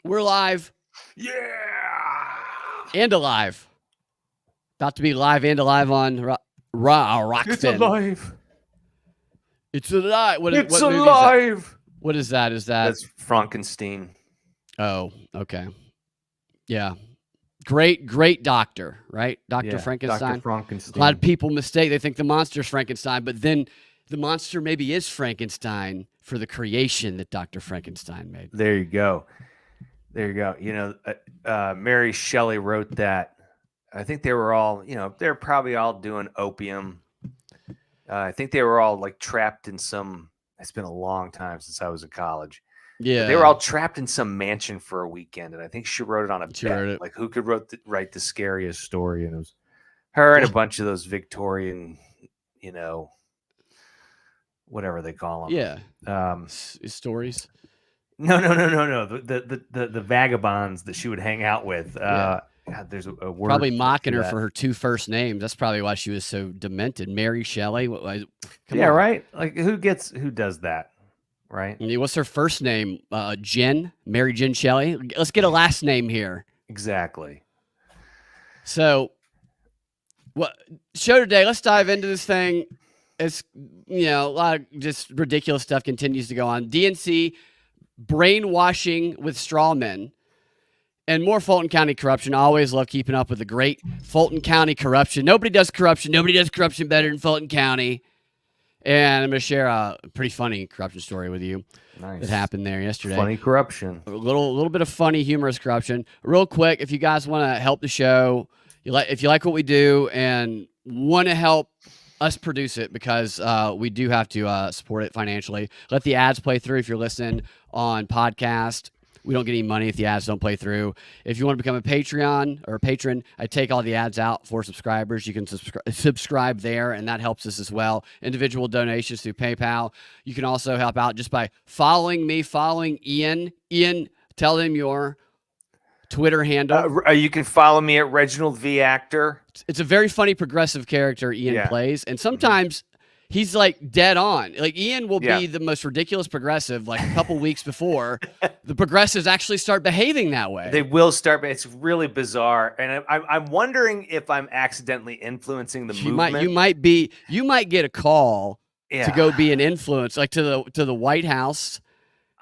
We're live. Yeah. And alive. About to be live and alive on Rockfin. It's alive. It's alive. What It's movie alive. Is that? What is that? That's Frankenstein. Oh, okay. Yeah. Great doctor, right? Dr. Frankenstein. Dr. Frankenstein. A lot of people mistake. They think the monster's Frankenstein, but then the monster maybe is Frankenstein for the creation that Dr. Frankenstein made. There you go. You know, Mary Shelley wrote that. I think they were all, they're probably all doing opium. I think they were all like trapped in some. It's been a long time since I was in college. Yeah, they were all trapped in some mansion for a weekend, and I think she wrote it on a bet. Like, who could write the scariest story? And it was her and a bunch of those Victorian, whatever they call them. Yeah, stories. No. The vagabonds that she would hang out with. Yeah. God, there's a word. Probably mocking her for her two first names. That's probably why she was so demented. Mary Shelley. Come on. Right. Like, who does that? Right. What's her first name? Jen. Mary Jen Shelley. Let's get a last name here. Exactly. So, show today? Let's dive into this thing. It's a lot of just ridiculous stuff continues to go on. DNC brainwashing with straw men. And more Fulton County corruption. I always love keeping up with the great Fulton County corruption. Nobody does corruption. Nobody does corruption better than Fulton County. And I'm going to share a pretty funny corruption story with you. Nice. That happened there yesterday. Funny corruption. A little bit of funny, humorous corruption. Real quick, if you guys want to help the show, if you like what we do and want to help us produce it, because we do have to support it financially. Let the ads play through if you're listening on podcast. We don't get any money if the ads don't play through. If you want to become a Patreon or a patron, I take all the ads out for subscribers. You can subscribe there, and that helps us as well. Individual donations through PayPal. You can also help out just by following me, following Ian. Ian, tell them your Twitter handle. You can follow me at Reginald V. Actor. It's a very funny progressive character Ian plays, and sometimes he's like dead on. Like, Ian will be the most ridiculous progressive like a couple weeks before the progressives actually start behaving that way. They will start. It's really bizarre. And I'm wondering if I'm accidentally influencing the movement. You might get a call to go be an influence, like to the White House.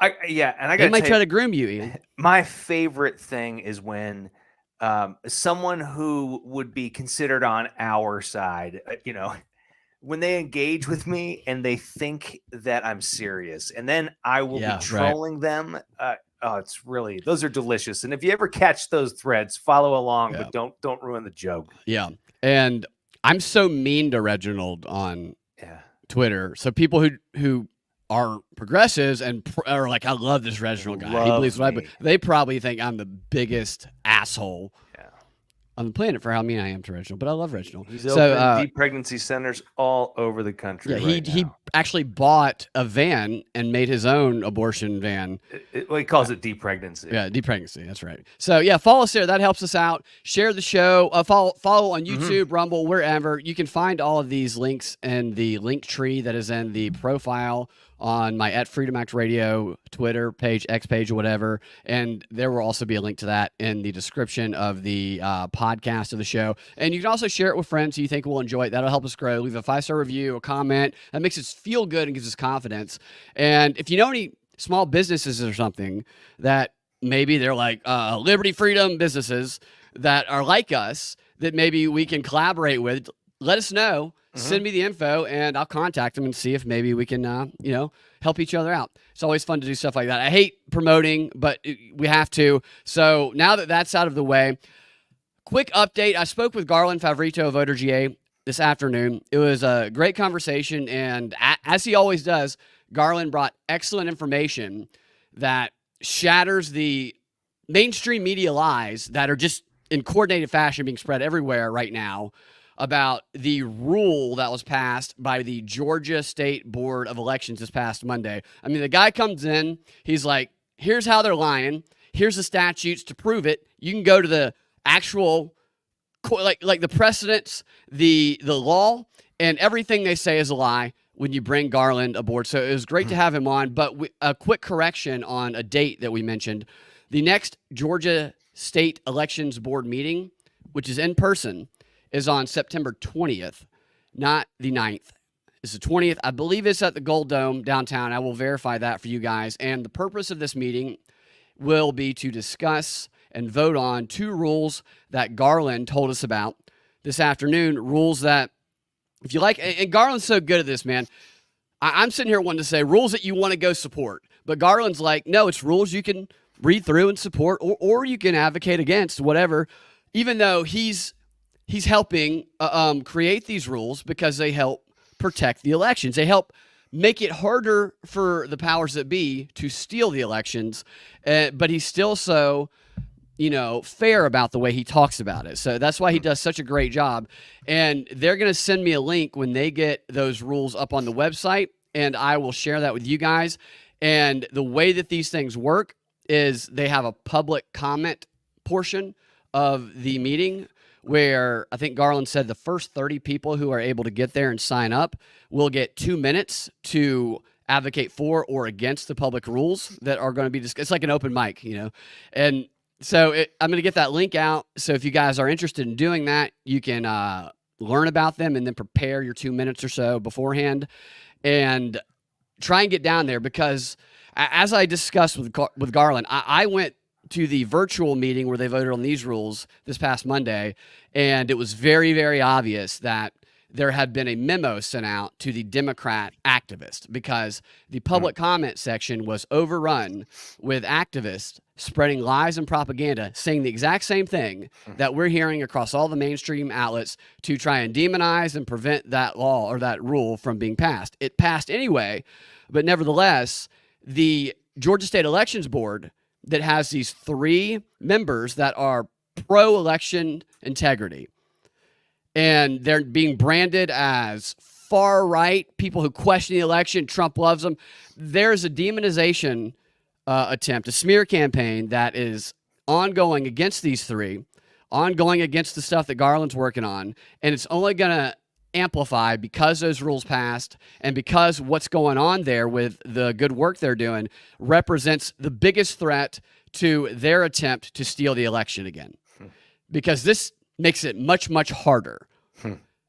And they might try to groom you, Ian. My favorite thing is when someone who would be considered on our side, when they engage with me and they think that I'm serious, and then I will be trolling them. It's really, those are delicious. And if you ever catch those threads, follow along, but don't ruin the joke. Yeah. And I'm so mean to Reginald on Twitter. So people who are progressives and are like, I love this Reginald guy. He believes what I believe. They probably think I'm the biggest asshole on the planet for how mean I am to Reginald, but I love Reginald. He's opened deep pregnancy centers all over the country. Yeah, he actually bought a van and made his own abortion van. He calls it deep pregnancy. Yeah, deep pregnancy. That's right. So yeah, follow us there. That helps us out. Share the show. Follow on YouTube, Rumble, wherever. You can find all of these links in the link tree that is in the profile on my @FreedomActRadio Twitter page, X page, or whatever. And there will also be a link to that in the description of the podcast of the show. And you can also share it with friends who you think will enjoy it. That'll help us grow. Leave a 5-star review, a comment. That makes us feel good and gives us confidence. And if you know any small businesses or something that maybe they're like liberty, freedom businesses that are like us, that maybe we can collaborate with, let us know. Send me the info, and I'll contact them and see if maybe we can, help each other out. It's always fun to do stuff like that. I hate promoting, but we have to. So now that that's out of the way, quick update. I spoke with Garland Favorito of Voter GA this afternoon. It was a great conversation, and as he always does, Garland brought excellent information that shatters the mainstream media lies that are just in coordinated fashion being spread everywhere right now about the rule that was passed by the Georgia State Board of Elections this past Monday. I mean, the guy comes in, he's like, here's how they're lying. Here's the statutes to prove it. You can go to the actual, like the precedents, the law, and everything they say is a lie when you bring Garland aboard. So it was great to have him on, but a quick correction on a date that we mentioned. The next Georgia State Elections Board meeting, which is in person, is on September 20th, not the 9th. It's the 20th. I believe it's at the Gold Dome downtown. I will verify that for you guys. And the purpose of this meeting will be to discuss and vote on 2 rules that Garland told us about this afternoon. Rules that, if you like, and Garland's so good at this, man. I'm sitting here wanting to say rules that you want to go support. But Garland's like, no, it's rules you can read through and support, or you can advocate against, whatever, even though he's helping create these rules because they help protect the elections. They help make it harder for the powers that be to steal the elections, but he's still so, fair about the way he talks about it. So that's why he does such a great job. And they're going to send me a link when they get those rules up on the website, and I will share that with you guys. And the way that these things work is they have a public comment portion of the meeting where I think Garland said the first 30 people who are able to get there and sign up will get 2 minutes to advocate for or against the public rules that are going to be discussed. It's like an open mic, And so I'm going to get that link out. So if you guys are interested in doing that, you can learn about them and then prepare your 2 minutes or so beforehand and try and get down there, because as I discussed with Garland, I went to the virtual meeting where they voted on these rules this past Monday, and it was very, very obvious that there had been a memo sent out to the Democrat activists because the public comment section was overrun with activists spreading lies and propaganda, saying the exact same thing that we're hearing across all the mainstream outlets to try and demonize and prevent that law or that rule from being passed. It passed anyway, but nevertheless, the Georgia State Elections Board that has these 3 members that are pro-election integrity, and they're being branded as far-right, people who question the election, Trump loves them. There's a demonization attempt, a smear campaign that is ongoing against these 3, ongoing against the stuff that Garland's working on, and it's only going to amplify because those rules passed and because what's going on there with the good work they're doing represents the biggest threat to their attempt to steal the election again. Because this makes it much, much harder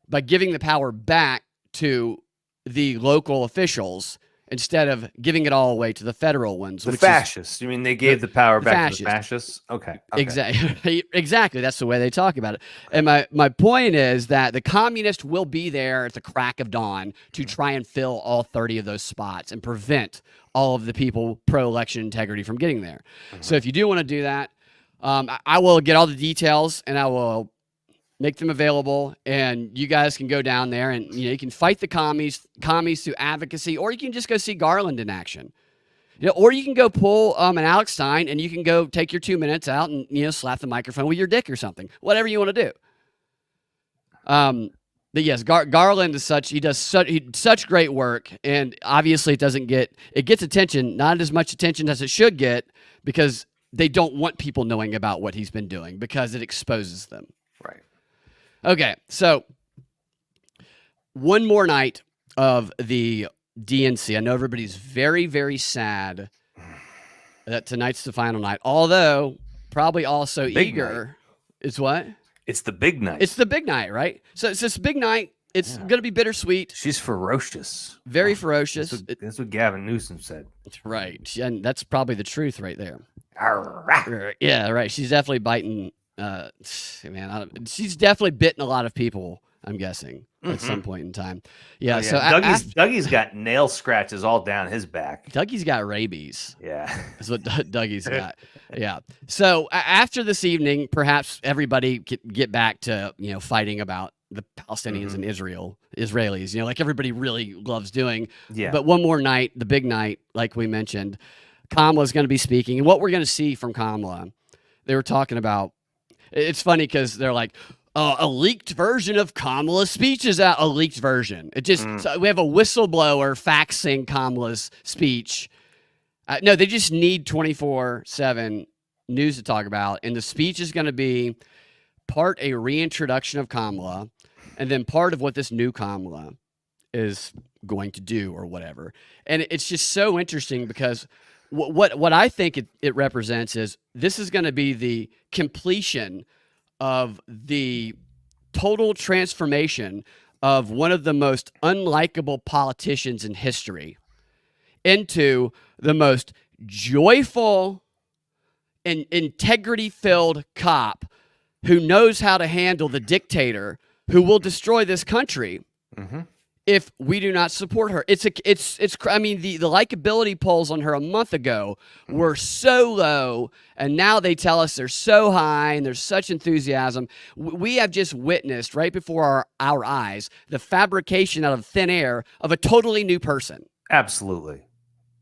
by giving the power back to the local officials instead of giving it all away to the federal ones. The fascists. You mean they gave the power back to the fascists? Okay. Exactly. Exactly. That's the way they talk about it. And my point is that the communists will be there at the crack of dawn to try and fill all 30 of those spots and prevent all of the people pro-election integrity from getting there. So if you do want to do that, I will get all the details and I will make them available, and you guys can go down there and you can fight the commies through advocacy, or you can just go see Garland in action. Or you can go pull an Alex Stein and you can go take your 2 minutes out and slap the microphone with your dick or something. Whatever you want to do. But yes, Garland is he does such great work, and obviously it gets attention, not as much attention as it should get, because they don't want people knowing about what he's been doing because it exposes them. Right. Okay, so one more night of the DNC. I know everybody's very, very sad that tonight's the final night, although probably also eager. It's what? It's the big night. It's the big night, right? So it's this big night. It's going to be bittersweet. She's ferocious. Very ferocious. That's what Gavin Newsom said. Right, and that's probably the truth right there. Arrgh. Yeah, right. She's definitely biting. She's definitely bitten a lot of people, I'm guessing, at some point in time. Yeah. Oh, yeah. So Dougie's got nail scratches all down his back. Dougie's got rabies. Yeah, that's what Dougie's got. Yeah. So after this evening, perhaps everybody get back to fighting about the Palestinians and Israelis. Like everybody really loves doing. Yeah. But one more night, the big night, like we mentioned, Kamala's going to be speaking, and what we're going to see from Kamala, they were talking about. It's funny because they're like, a leaked version of Kamala's speech is out. A leaked version. It just so we have a whistleblower faxing Kamala's speech. No, they just need 24/7 news to talk about, and the speech is going to be part a reintroduction of Kamala, and then part of what this new Kamala is going to do or whatever. And it's just so interesting because what I think it represents is this is going to be the completion of the total transformation of one of the most unlikable politicians in history into the most joyful and integrity-filled cop who knows how to handle the dictator who will destroy this country if we do not support her. I mean, the likability polls on her a month ago were so low, and now they tell us they're so high, and there's such enthusiasm. We have just witnessed right before our eyes the fabrication out of thin air of a totally new person. Absolutely.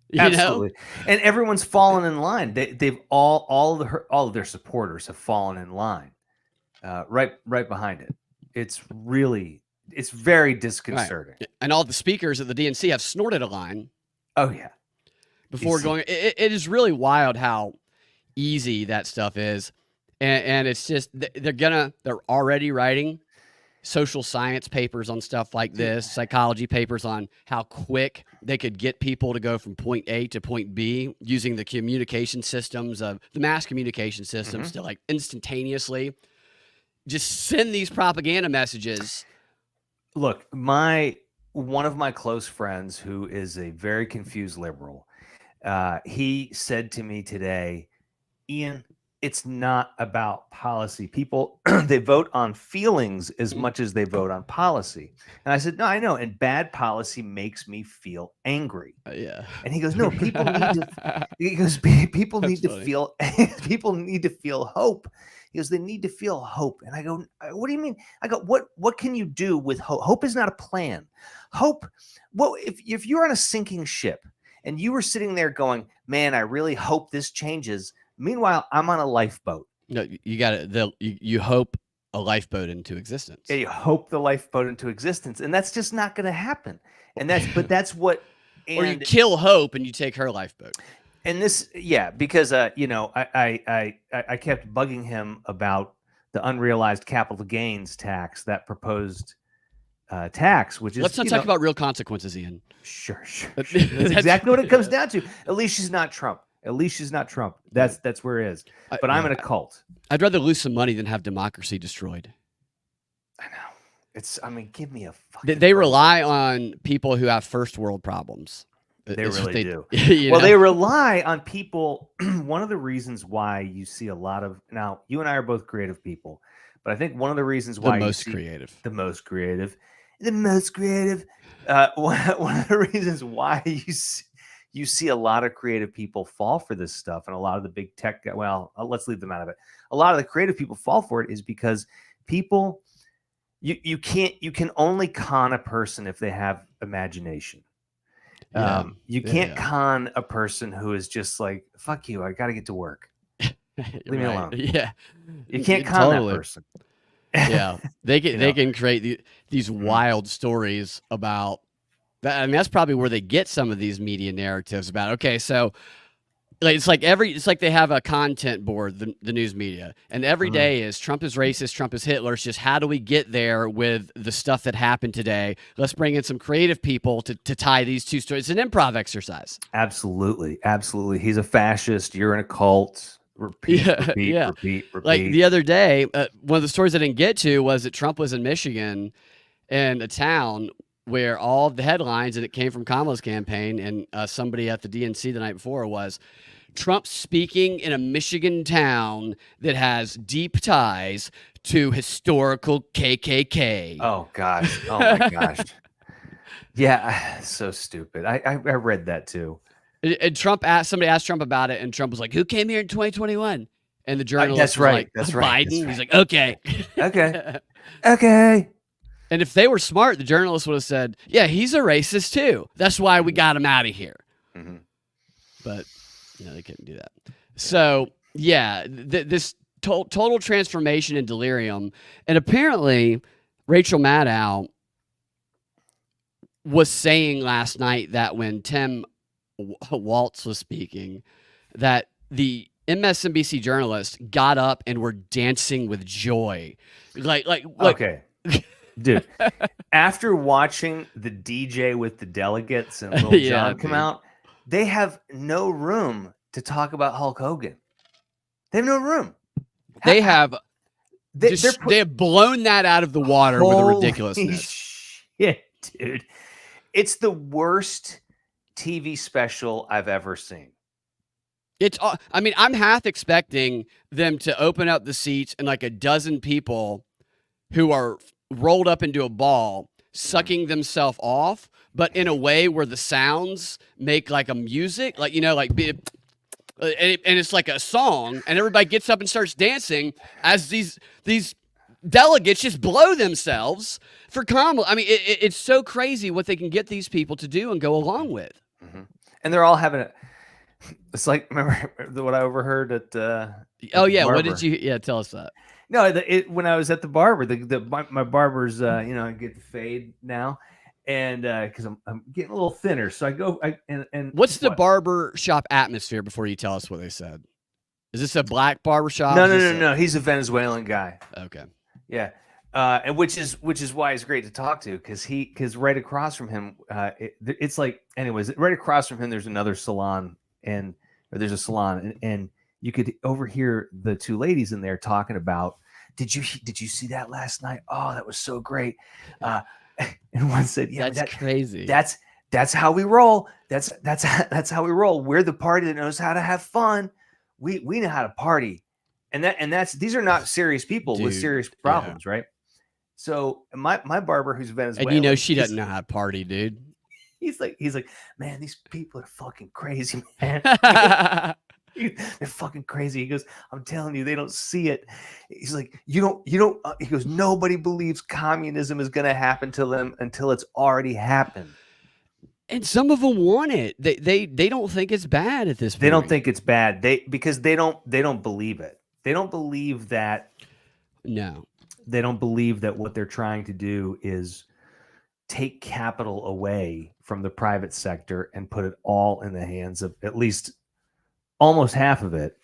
You Absolutely. know? And everyone's fallen in line. They've all of their supporters have fallen in line, right behind it. It's very disconcerting. Right. And all the speakers at the DNC have snorted a line. Oh yeah. Before going, it is really wild how easy that stuff is, and it's just they're already writing social science papers on stuff like this, psychology papers on how quick they could get people to go from point A to point B using the communication systems of the mass communication systems to like instantaneously just send these propaganda messages. Look, one of my close friends who is a very confused liberal, he said to me today, Ian, it's not about policy. People, they vote on feelings as much as they vote on policy. And I said, no, I know. And bad policy makes me feel angry. Yeah. And he goes, no, people need to, people need to feel, people need to feel hope. He goes, they need to feel hope. And I go, what do you mean? I go, what can you do with hope? Hope is not a plan. Hope, well, if you're on a sinking ship and you were sitting there going, man, I really hope this changes. Meanwhile, I'm on a lifeboat. No, you got it. You hope a lifeboat into existence. Yeah, you hope the lifeboat into existence, and that's just not going to happen. And that's what. Or you kill hope and you take her lifeboat. And this, yeah, because I kept bugging him about the unrealized capital gains tax, that proposed tax, which is. Let's not talk about real consequences, Ian. Sure. That's exactly what it comes down to. At least she's not Trump. That's where it is. But I'm in a cult. I'd rather lose some money than have democracy destroyed. I know. Give me a fucking. They rely on people who have first world problems. They really do. Well, they rely on people. One of the reasons why you see a lot of, now you and I are both creative people, but I think one of the reasons why the most creative, one of the reasons why you see a lot of creative people fall for this stuff, and a lot of the big tech, well, let's leave them out of it. A lot of the creative people fall for it is because people, you can only con a person if they have imagination. You can't con a person who is just like, fuck you, I got to get to work. Leave me alone. Yeah. You can't con that person. Yeah. They can create these wild stories about that. I mean, that's probably where they get some of these media narratives about, okay, so it's like they have a content board, the news media, and every day is Trump is racist, Trump is Hitler. It's just, how do we get there with the stuff that happened today? Let's bring in some creative people to tie these two stories. It's an improv exercise. Absolutely. He's a fascist. You're in a cult. Repeat. Like the other day, one of the stories I didn't get to was that Trump was in Michigan, in a town where all of the headlines, and it came from Kamala's campaign, and somebody at the DNC the night before, was Trump speaking in a Michigan town that has deep ties to historical KKK. Oh gosh. Oh my gosh. Yeah, so stupid. I read that too. And somebody asked Trump about it, and Trump was like, "Who came here in 2021?" And the journalist that's was right. like, That's Biden. right. That's He's like, "Okay, okay." And if they were smart, the journalist would have said, "Yeah, he's a racist too. That's why we got him out of here." But they couldn't do that. So yeah, this total transformation and delirium, and apparently Rachel Maddow was saying last night that when Tim Waltz was speaking, that the MSNBC journalists got up and were dancing with joy, like okay. Dude, after watching the DJ with the delegates and Lil Jon come out, they have no room to talk about Hulk Hogan. They have no room. They have They have blown that out of the water with a ridiculousness. Shit, dude. It's the worst TV special I've ever seen. I mean, I'm half expecting them to open up the seats and like a dozen people who are rolled up into a ball sucking themselves off, but in a way where the sounds make like a music, like, like and it's like a song, and everybody gets up and starts dancing as these delegates just blow themselves for comedy. I mean, it's so crazy what they can get these people to do and go along with. Mm-hmm. And they're all having it. It's like, remember what I overheard at oh yeah, what did you? Yeah, tell us that. No, when I was at the barber, my barber's I get the fade now, and because I'm getting a little thinner, so I go. And what's the barber shop atmosphere before you tell us what they said? Is this a black barber shop? No. He's a Venezuelan guy. Okay. Yeah, and which is why he's great to talk to, because right across from him, it's like, anyways, right across from him, there's another salon, there's a salon, and you could overhear the two ladies in there talking about, did you see that last night? Oh, that was so great. And one said, yeah, that's crazy. That's how we roll. That's how we roll. We're the party that knows how to have fun. We know how to party. And these are not serious people with serious problems, right? So my barber, who's Venezuelan, and she doesn't know how to party, dude. He's like, man, these people are fucking crazy, man. They're fucking crazy. He goes, I'm telling you, they don't see it. He's like, you don't. He goes, nobody believes communism is going to happen to them until it's already happened. And some of them want it. They don't think it's bad at this point. They don't think it's bad. Because they don't believe it. They don't believe that. No. They don't believe that what they're trying to do is take capital away from the private sector and put it all in the hands of at least almost half of it.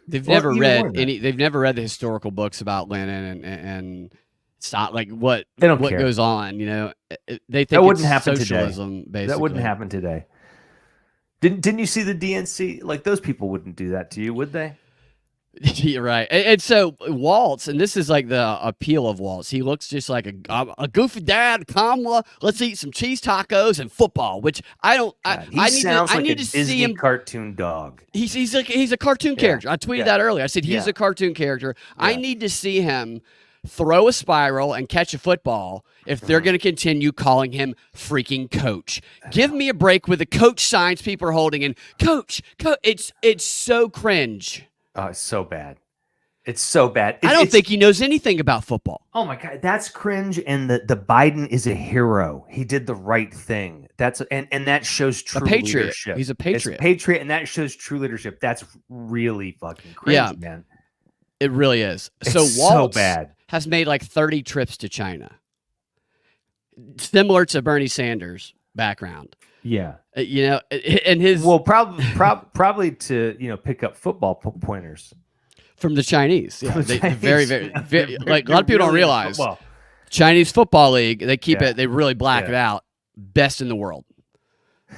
They've never read the historical books about Lenin and it's not like what goes on, They think that wouldn't happen socialism, today. Basically. That wouldn't happen today. Didn't you see the DNC? Like, those people wouldn't do that to you, would they? You're right. And so Waltz, and this is like the appeal of Waltz. He looks just like a goofy dad. Kamala, let's eat some cheese tacos and football. Which I don't. He sounds like a Disney cartoon dog. He's a cartoon character. I tweeted that earlier. I said he's a cartoon character. Yeah. I need to see him throw a spiral and catch a football if they're going to continue calling him freaking coach. Give me a break with the coach signs people are holding, and coach. It's so cringe. Oh, it's so bad. It's so bad. I don't think he knows anything about football. Oh my God, that's cringe. And the Biden is a hero. He did the right thing. And that shows true leadership. He's a patriot. It's a patriot, and that shows true leadership. That's really fucking cringe, man. It really is. It's so Waltz bad. Has made like 30 trips to China, similar to Bernie Sanders' background. Yeah, and his probably to pick up football pointers from the Chinese. Yeah, very, very like a lot of people don't realize Chinese Football League. They keep it. They really black it out. Best in the world.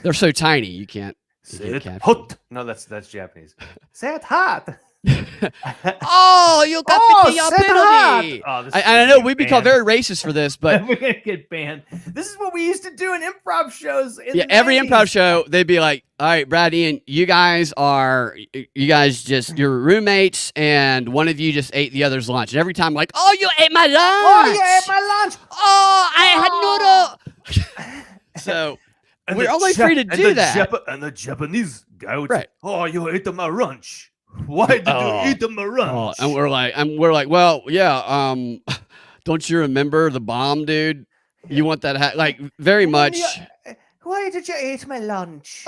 They're so tiny you can't. No, that's Japanese. Say it hot. Oh, you got the penalty. I know we'd be called very racist for this, but we're gonna get banned. This is what we used to do in improv shows. Every improv show, they'd be like, "All right, Brad, Ian, you guys just your roommates, and one of you just ate the other's lunch." And every time, like, "Oh, you ate my lunch! Oh, you ate my lunch! Oh, I had noodle." So we're only free to do that. And the Japanese guy would say, "Oh, you ate my lunch. Why did you eat my lunch?" And we're like, well, yeah. Don't you remember the bomb, dude? You want that? Like, very much. Why did you eat my lunch?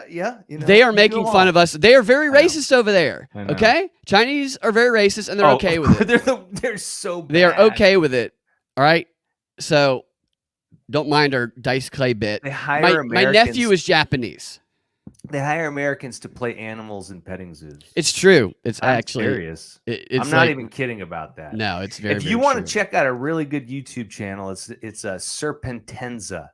Yeah. They are making fun of us. They are very racist over there. Okay, Chinese are very racist, and they're okay with it. They're so bad. They are okay with it. All right. So don't mind our Dice Clay bit. They hire my nephew is Japanese. They hire Americans to play animals in petting zoos. It's true. It's actually serious. I'm not even kidding about that. No, it's very. If you want to check out a really good YouTube channel, it's Serpentenza.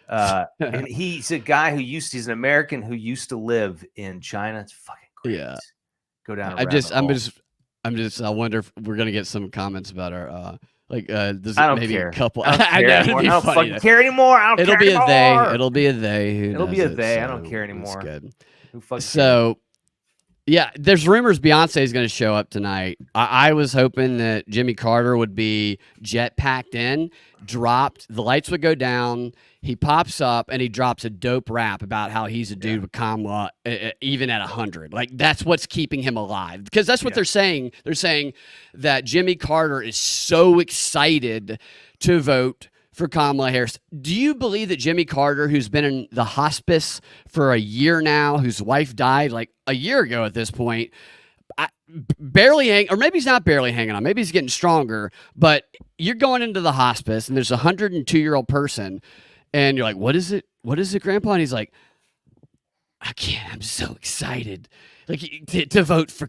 And he's a guy he's an American who used to live in China. It's fucking great. Yeah. Go down. I wonder if we're gonna get some comments about our does I don't maybe care. a couple. I don't care know, anymore. it'd be I don't funny fucking though. care anymore. I don't It'll care be anymore. a they. It'll be a they. It'll be a they. So I don't care anymore. It's good. Who fucking So, yeah, there's rumors Beyonce is going to show up tonight. I was hoping that Jimmy Carter would be jet packed in, dropped, the lights would go down. He pops up and he drops a dope rap about how he's a dude with Kamala, even at 100. Like, that's what's keeping him alive. Because that's what they're saying. They're saying that Jimmy Carter is so excited to vote for Kamala Harris. Do you believe that Jimmy Carter, who's been in the hospice for a year now, whose wife died like a year ago at this point, or maybe he's not barely hanging on, maybe he's getting stronger, but you're going into the hospice and there's a 102-year-old person and you're like, what is it, Grandpa? And he's like, I can't, I'm so excited like to vote for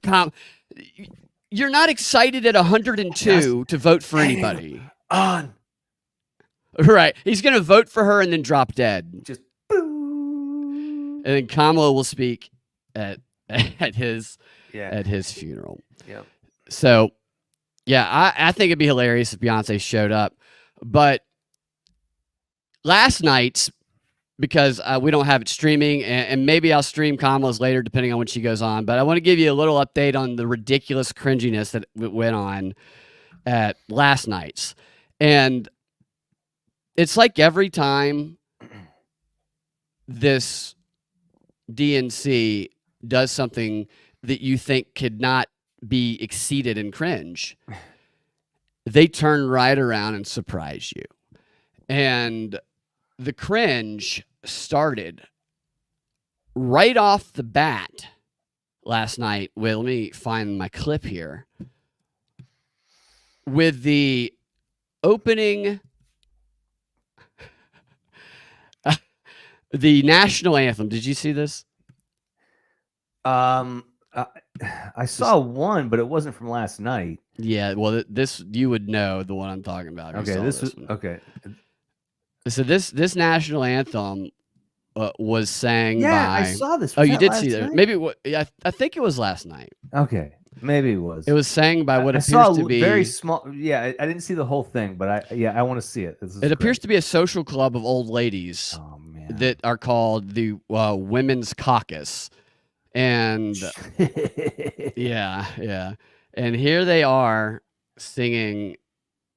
You're not excited at 102 to vote for anybody. on. Right. He's going to vote for her and then drop dead. Just and then Kamala will speak at his funeral. Yep. So, yeah, I think it'd be hilarious if Beyonce showed up. But last night's, because we don't have it streaming, and maybe I'll stream Kamala's later depending on when she goes on. But I want to give you a little update on the ridiculous cringiness that went on at last night's. And it's like every time this DNC does something that you think could not be exceeded in cringe, they turn right around and surprise you. And the cringe started right off the bat last night with, let me find my clip here, with the opening the national anthem. Did you see this? I saw one, but it wasn't from last night. Yeah, well, this you would know the one I'm talking about. Okay, this was okay. So this national anthem was sang by. Yeah, I saw this. Oh, you did see that? Maybe I think it was last night. Okay, maybe it was. It was sang by what appears to be very small. Yeah, I didn't see the whole thing, but I want to see it. It appears to be a social club of old ladies that are called the Women's Caucus, and yeah, and here they are singing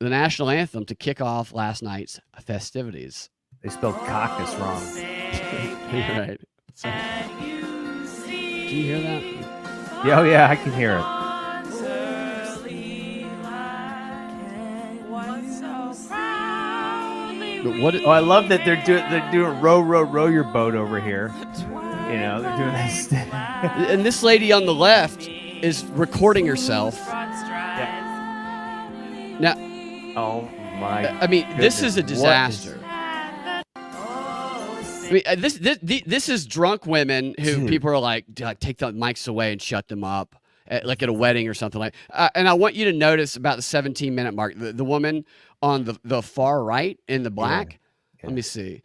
the national anthem to kick off last night's festivities. They spelled caucus wrong. Right. So, do you hear that? Yeah, oh yeah, I can hear it. But what? Oh, I love that they're doing row your boat over here. You know, they're doing this. And this lady on the left is recording herself. Yeah. Now, oh my! I mean, goodness. this is a disaster. I mean, this is drunk women who people are like, take the mics away and shut them up, like at a wedding or something like. And I want you to notice about the 17-minute mark, the woman on the far right in the black. Yeah. Let me see.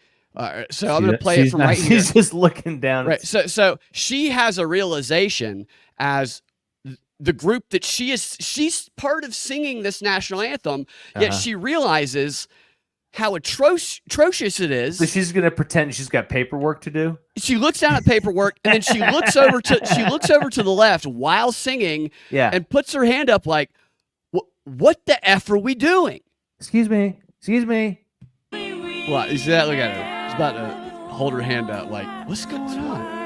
So I'm going to play it from right here. She's just looking down. Right. So she has a realization as the group that she's part of singing this national anthem, yet she realizes how atrocious it is. So she's gonna pretend she's got paperwork to do. She looks down at paperwork and then she looks over to the left while singing, and puts her hand up like, "What the f are we doing?" Excuse me. What? You see that? Look at her. She's about to hold her hand up like, "What's going on?"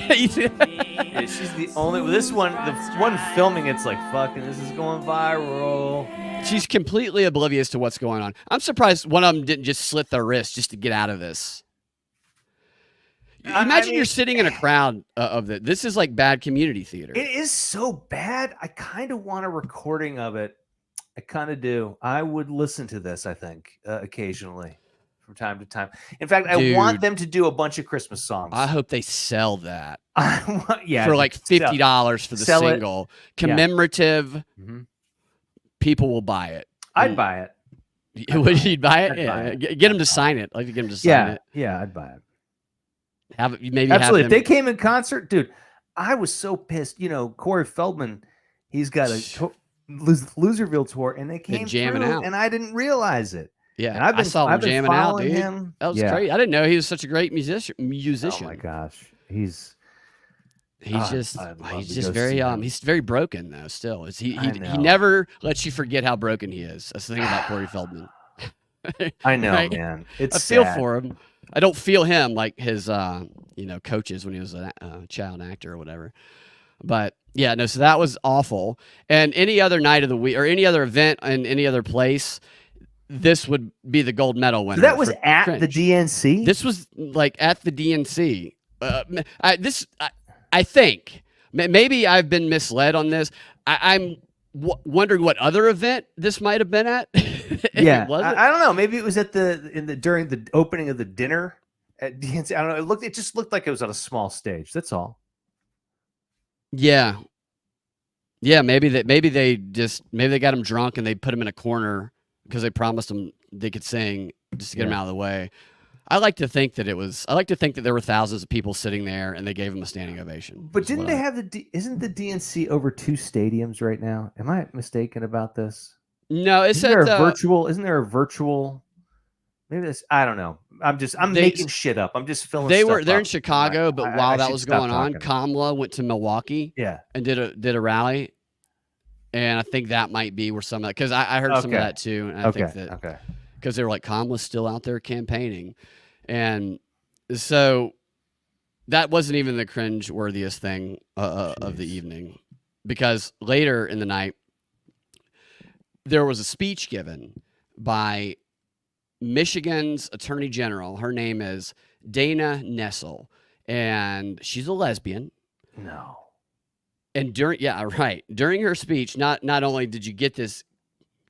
You see that? Yeah, she's the only. The one filming it's like, fucking, this is going viral. She's completely oblivious to what's going on. I'm surprised one of them didn't just slit their wrist just to get out of this. Imagine you're sitting in a crowd of it. This is like bad community theater. It is so bad. I kind of want a recording of it. I kind of do. I would listen to this, I think, occasionally from time to time. In fact, I want them to do a bunch of Christmas songs. I hope they sell that. Yeah, for like $50 for the single. Commemorative. Mm-hmm. People will buy it. I'd buy it. Would you buy it? I'd Yeah. buy it. Get him to sign it. I'd like to get him to sign it. Yeah, I'd buy it. Have it, maybe Absolutely. have If them. they came in concert, dude, I was so pissed. You know, Corey Feldman, he's got a Loserville tour, and they came jamming through, out. and I didn't realize it. Yeah, And I saw him jamming out, dude. him. That was great. I didn't know he was such a great musician. Oh my gosh, he's just very he's very broken though. Still, he never lets you forget how broken he is. That's the thing about Corey Feldman. I know, Right? man. I It's feel sad. for him. I don't feel him like his coaches when he was a child actor or whatever. But yeah, no. So that was awful. And any other night of the week or any other event in any other place, this would be the gold medal winner. So that was at cringe. the DNC. This was like at the DNC. I think maybe I've been misled on this. I'm wondering what other event this might have been at. Yeah, was it? I don't know. Maybe it was at during the opening of the dinner at DNC. I don't know. It just looked like it was on a small stage. That's all. Yeah. Maybe they got him drunk and they put him in a corner because they promised him they could sing just to get him out of the way. I like to think that there were thousands of people sitting there and they gave him a standing ovation. But didn't they have isn't the DNC over 2 stadiums right now? Am I mistaken about this? No, it's Isn't there a virtual? Maybe this. I don't know. I'm making shit up. I'm just filling. They're in Chicago, but while that was going on, talking. Kamala went to Milwaukee. Yeah. And did a rally. And I think that might be where some of that, because I heard some of that too. And I think that because they were like, Kamala's still out there campaigning. And so that wasn't even the cringe worthiest thing of the evening, because later in the night, there was a speech given by Michigan's Attorney General. Her name is Dana Nessel, and she's a lesbian. No. And during her speech, not only did you get this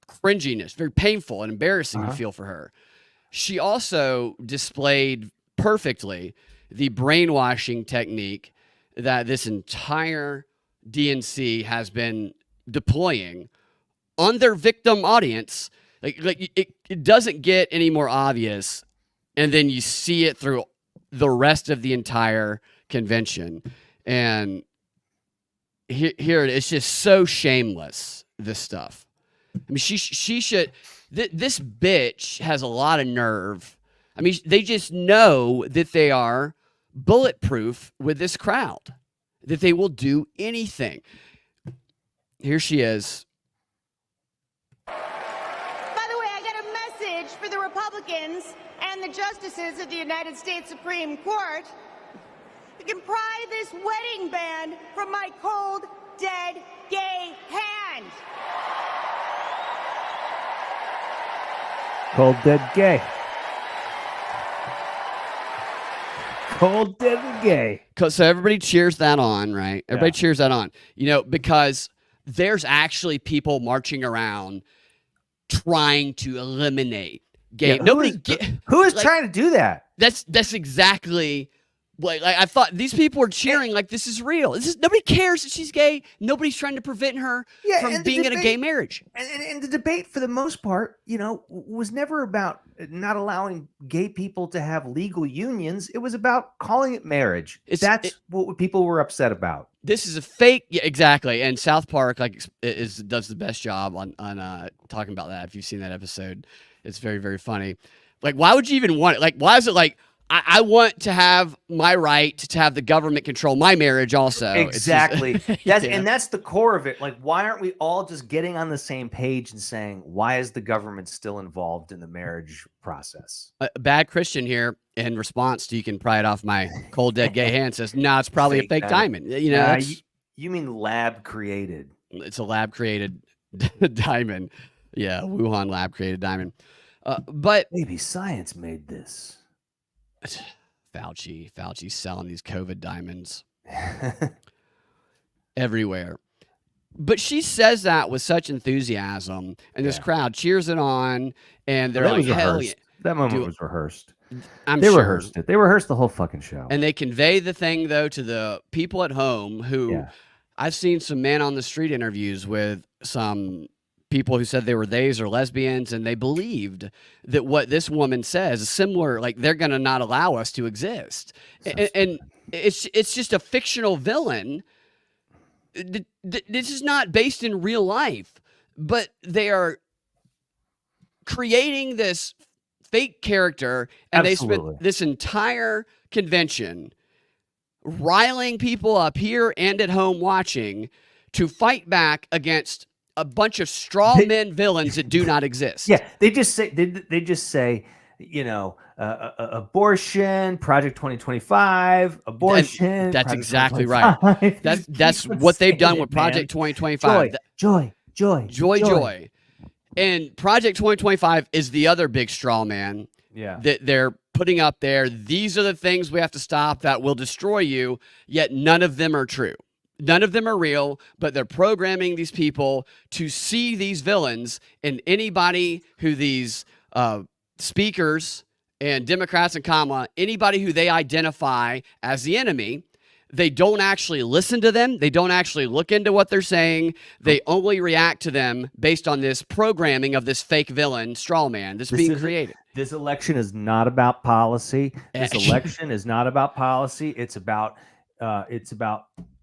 cringiness, very painful and embarrassing you feel for her, she also displayed perfectly the brainwashing technique that this entire DNC has been deploying on their victim audience. Like it doesn't get any more obvious, and then you see it through the rest of the entire convention. And here it's just so shameless, this stuff. I mean, she should. This bitch has a lot of nerve. I mean, they just know that they are bulletproof with this crowd, that they will do anything. Here she is. By the way, I got a message for the Republicans and the justices of the United States Supreme Court. You can pry this wedding band from my cold, dead, gay hand. Cold, dead, gay. Cold, dead, and gay. So everybody cheers that on, right? Everybody cheers that on. Because there's actually people marching around trying to eliminate gay. Yeah, who is trying to do that? That's exactly. Like I thought these people were cheering like this is real. Nobody cares that she's gay. Nobody's trying to prevent her from being in a gay marriage. And the debate, for the most part, was never about not allowing gay people to have legal unions. It was about calling it marriage. That's what people were upset about. This is a fake. Yeah, exactly. And South Park does the best job on talking about that. If you've seen that episode, it's very, very funny. Like, why would you even want it? Like, why is it like, I want to have my right to have the government control my marriage also. Exactly. And that's the core of it. Like, why aren't we all just getting on the same page and saying, why is the government still involved in the marriage process? A bad Christian here, in response to, you can pry it off my cold, dead gay hand, says, no, it's probably a fake diamond. You mean lab created. It's a lab created diamond. Yeah, Wuhan lab created diamond. But maybe science made this. Fauci's selling these COVID diamonds everywhere. But she says that with such enthusiasm, and this crowd cheers it on, and they're like, hell yeah. That moment was rehearsed. They rehearsed it. They rehearsed the whole fucking show. And they convey the thing, though, to the people at home who I've seen some man on the street interviews with some people who said they were theys or lesbians, and they believed that what this woman says is similar, like they're going to not allow us to exist. And it's just a fictional villain. This is not based in real life, but they are creating this fake character, and they spent this entire convention riling people up here and at home watching to fight back against a bunch of straw men villains that do not exist. Yeah, they just say, you know, abortion, Project 2025, abortion. That's exactly right. That's what they've done with Project 2025. Joy. And Project 2025 is the other big straw man that they're putting up there. These are the things we have to stop that will destroy you, yet none of them are true. None of them are real, but they're programming these people to see these villains, and anybody who these speakers and Democrats and Kamala, anybody who they identify as the enemy, they don't actually listen to them. They don't actually look into what they're saying. They only react to them based on this programming of this fake villain straw man that's being created. This election is not about policy. This election is not about policy. It's about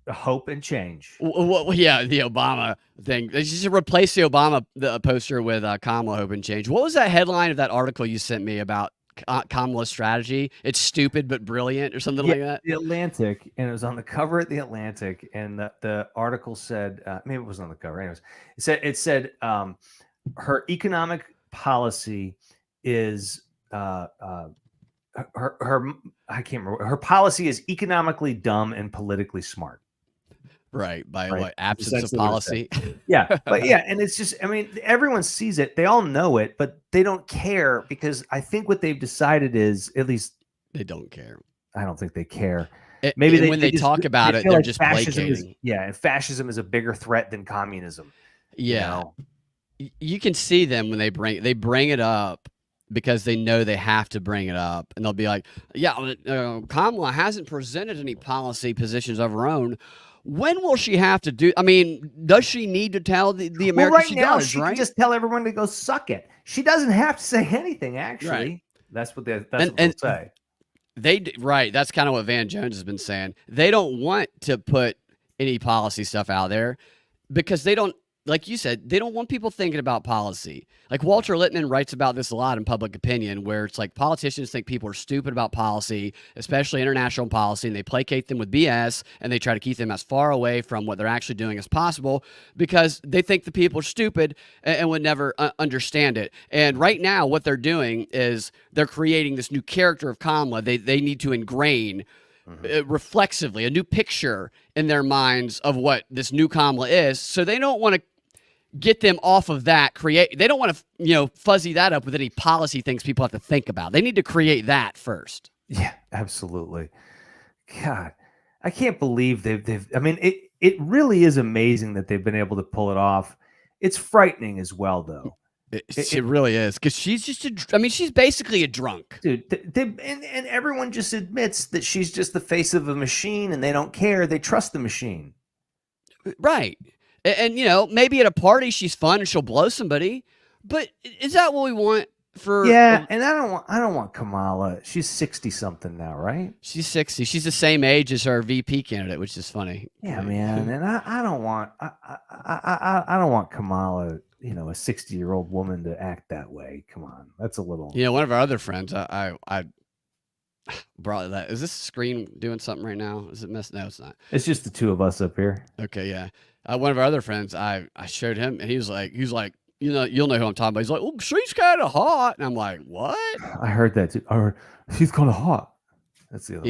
hope and change. Well, yeah, the Obama thing. They just replace the Obama poster with Kamala Hope and Change. What was that headline of that article you sent me about Kamala's strategy? It's stupid but brilliant, or something like that. The Atlantic, and it was on the cover of the Atlantic, and the article said, maybe it was on the cover. Anyways, it said her economic policy is her I can't remember. Her policy is economically dumb and politically smart. Right, by what, absence of policy. Yeah, but yeah, and it's just, I mean, everyone sees it, they all know it, but they don't care, because I think what they've decided is, at least they don't care. I don't think they care. Maybe when they talk about it, they're just placating. And fascism is a bigger threat than communism. Yeah, you can see them when they bring it up, because they know they have to bring it up, and they'll be like, "Yeah, Kamala hasn't presented any policy positions of her own. When will she have to do? I mean, does she need to tell the Americans she does? She right? can just tell everyone to go suck it. She doesn't have to say anything. Actually, right. That's what they'll say. Right. That's kind of what Van Jones has been saying. They don't want to put any policy stuff out there, because they don't, like you said, they don't want people thinking about policy. Like Walter Lippmann writes about this a lot in Public Opinion, where it's like politicians think people are stupid about policy, especially international policy, and they placate them with BS, and they try to keep them as far away from what they're actually doing as possible, because they think the people are stupid and would never understand it. And right now, what they're doing is they're creating this new character of Kamala. They need to ingrain reflexively a new picture in their minds of what this new Kamala is, so they don't want to get them off of that. They don't want to, fuzzy that up with any policy things people have to think about. They need to create that first. Yeah, absolutely. God, I can't believe they've. I mean, it really is amazing that they've been able to pull it off. It's frightening as well, though. It really is, because she's just she's basically a drunk, dude. And everyone just admits that she's just the face of a machine, and they don't care. They trust the machine, right? And maybe at a party she's fun and she'll blow somebody, but is that what we want for? Yeah, and I don't want Kamala. She's 60 something now, right? She's 60. She's the same age as our VP candidate, which is funny. Yeah, man. And I don't want I don't want Kamala, a 60-year-old woman to act that way. Come on, that's a little. One of our other friends, I brought that. Is this screen doing something right now? Is it messed? No, it's not. It's just the two of us up here. Okay, yeah. One of our other friends, I showed him, and he was like, you'll know who I'm talking about. He's like, oh, she's kind of hot. And I'm like, what? I heard that too. Or she's kind of hot. That's the other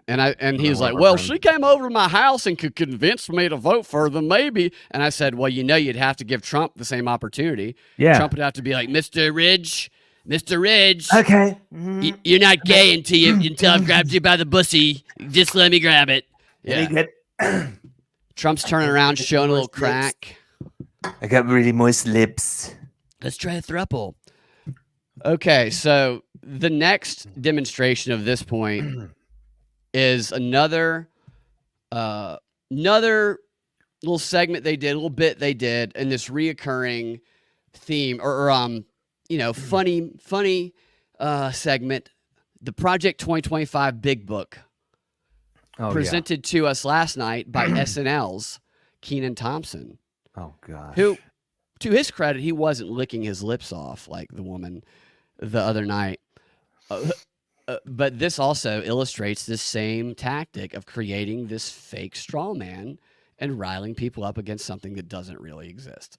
one. And he was like, well, she came over to my house and could convince me to vote for them, maybe. And I said, well, you'd have to give Trump the same opportunity. Yeah. Trump would have to be like, Mr. Ridge. Okay. You're not gay until I've grabbed you by the bussy. Just let me grab it. Yeah. Trump's turning around, showing a little crack. I got really moist lips. Let's try a throuple. Okay, so the next demonstration of this point is another little segment they did, a little bit they did, in this reoccurring theme or funny segment, the Project 2025 Big Book, presented to us last night by SNL's Kenan Thompson. Oh gosh. Who, to his credit, he wasn't licking his lips off like the woman the other night. But this also illustrates this same tactic of creating this fake straw man and riling people up against something that doesn't really exist.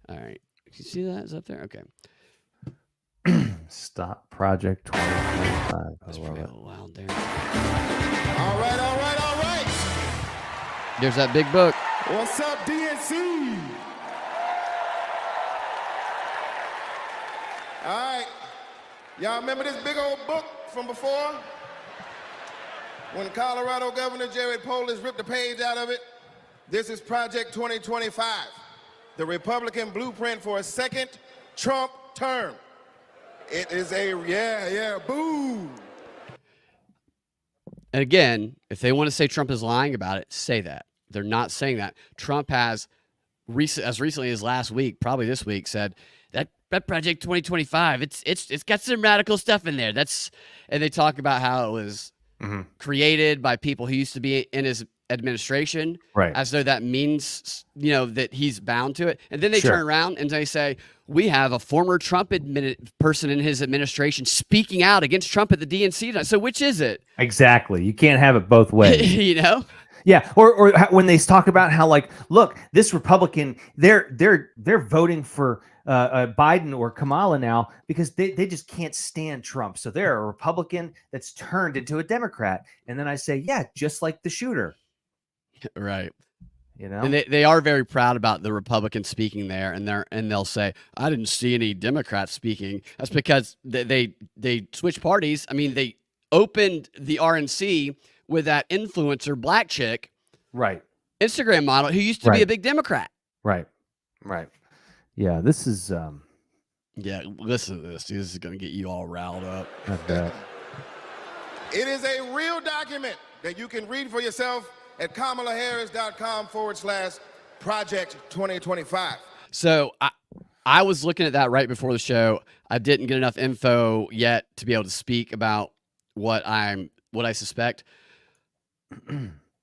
All right. Can you see that? Is that there? Okay. Stop Project 2025. That's pretty loud there. All right. There's that big book. What's up, DNC? All right. Y'all remember this big old book from before? When Colorado Governor Jared Polis ripped a page out of it? This is Project 2025, the Republican blueprint for a second Trump term. It is boo. And again, if they want to say Trump is lying about it, say that. They're not saying that. Trump has, as recently as last week, probably this week, said that Project 2025, it's got some radical stuff in there. And they talk about how it was created by people who used to be in his administration, right? As though that means that he's bound to it. And then they turn around and they say, we have a former Trump person in his administration speaking out against Trump at the DNC tonight. So which is it? Exactly. You can't have it both ways. Yeah, or when they talk about how, like, look, this Republican, they're voting for Biden or Kamala now because they just can't stand Trump. So they're a Republican that's turned into a Democrat. And then I say, yeah, just like the shooter. Right. And they are very proud about the Republicans speaking there, and they'll say, I didn't see any Democrats speaking. That's because they switched parties. I mean, they opened the RNC with that influencer black chick, right? Instagram model who used to be a big Democrat. Right. Yeah, this is yeah, listen to this. This is gonna get you all riled up. I bet. It is a real document that you can read for yourself at kamalaharris.com/Project 2025. So I was looking at that right before the show. I didn't get enough info yet to be able to speak about what I suspect.